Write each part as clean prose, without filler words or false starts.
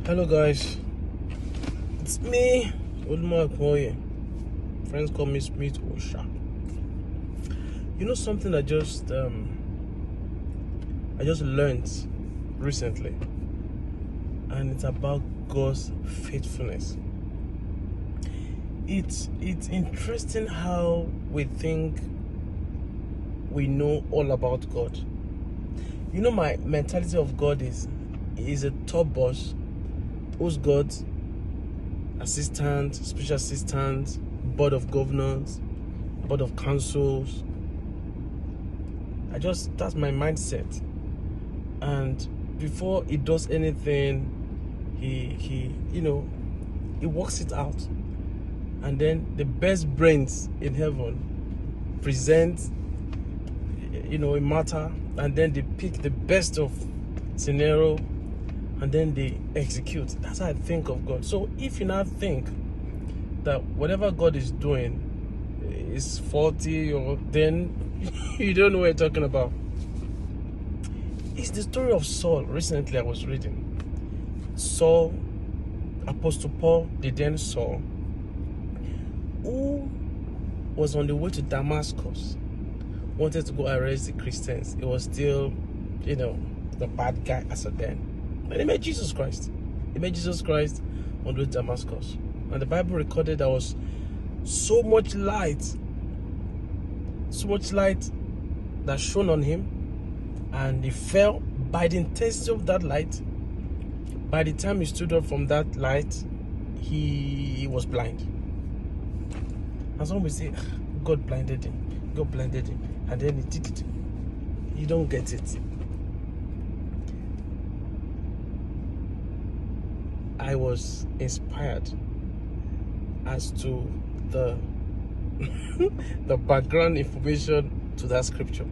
Hello guys, it's me, Oldmark Moye. Friends call me Smith Osha. You know something I just learned recently, and it's about God's faithfulness. It's interesting how we think we know all about God. You know, my mentality of God is a top boss who's got assistant, special assistant, board of governors, board of councils. That's my mindset. And before he does anything, he works it out. And then the best brains in heaven present a matter, and then they pick the best of scenario, and then they execute. That's how I think of God. So if you now think that whatever God is doing is faulty, or then you don't know what you're talking about. It's the story of Saul. Recently I was reading Saul, Apostle Paul, the then Saul, who was on the way to Damascus, wanted to go arrest the Christians. He was still, the bad guy as a then. And he met Jesus Christ. He met Jesus Christ on the way to Damascus. And the Bible recorded there was so much light that shone on him, and he fell by the intensity of that light. By the time he stood up from that light, he was blind. And some will say, God blinded him, and then he did it. You don't get it. I was inspired as to the the background information to that scripture.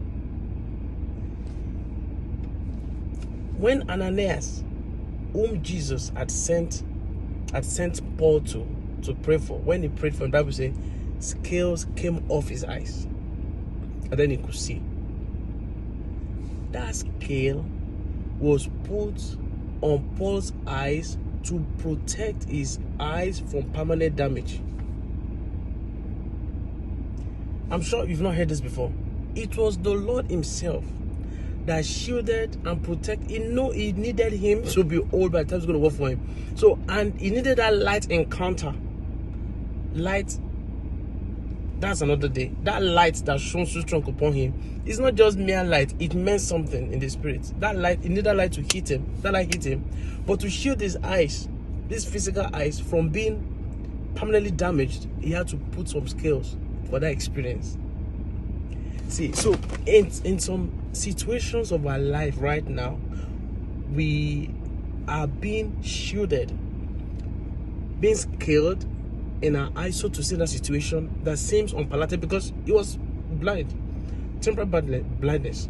When Ananias, whom Jesus had sent Paul to pray for, when he prayed for him, the Bible says scales came off his eyes, and then he could see. That scale was put on Paul's eyes to protect his eyes from permanent damage. I'm sure you've not heard this before. It was the Lord himself that shielded and protected. He needed him to be old by the time it's going to work for him. So, and he needed that light encounter. Light, that's another day. That light that shone so strong upon him, it's not just mere light. It meant something in the spirit. That light, he needed that light to hit him. That light hit him. But to shield his eyes, these physical eyes, from being permanently damaged, he had to put some scales for that experience. See, so in some situations of our life right now, we are being shielded, being scaled in our eyes, so to say, that situation that seems unpalatable, because he was blind, temporary blindness,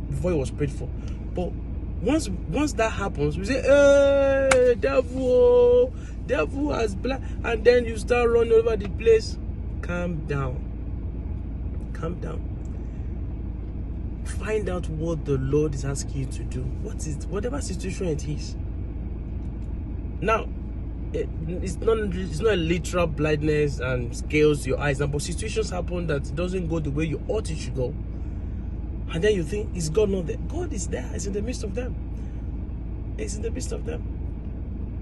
before he was prayed for. But once that happens, we say, hey, devil has blind, and then you start running over the place. Calm down. Find out what the Lord is asking you to do. Whatever situation it is. Now, it's not a literal blindness and scales your eyes, but situations happen that doesn't go the way you ought it should go. And then you think, is God not there? God is there. It's in the midst of them.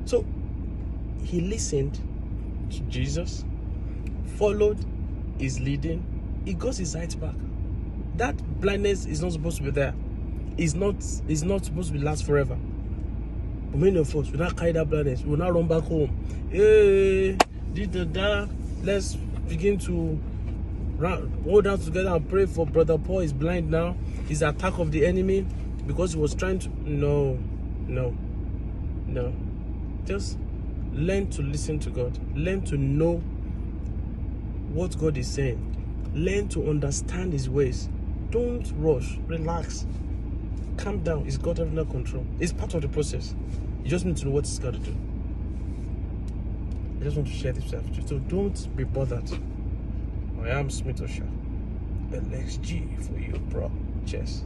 So he listened to Jesus, followed his leading. He got his sight back. That blindness is not supposed to be there. It's not supposed to be last forever. But many of us will not carry that blindness. We will not run back home. Hey, let's begin to hold down together and pray for Brother Paul. Is blind now. It's the attack of the enemy because he was trying to. No. Just learn to listen to God. Learn to know what God is saying. Learn to understand his ways. Don't rush. Relax. Calm down. It's God under control. It's part of the process. You just need to know what he's got to do. I just want to share this with you. So don't be bothered. I am Smith Osha. LXG for you, bro. Cheers.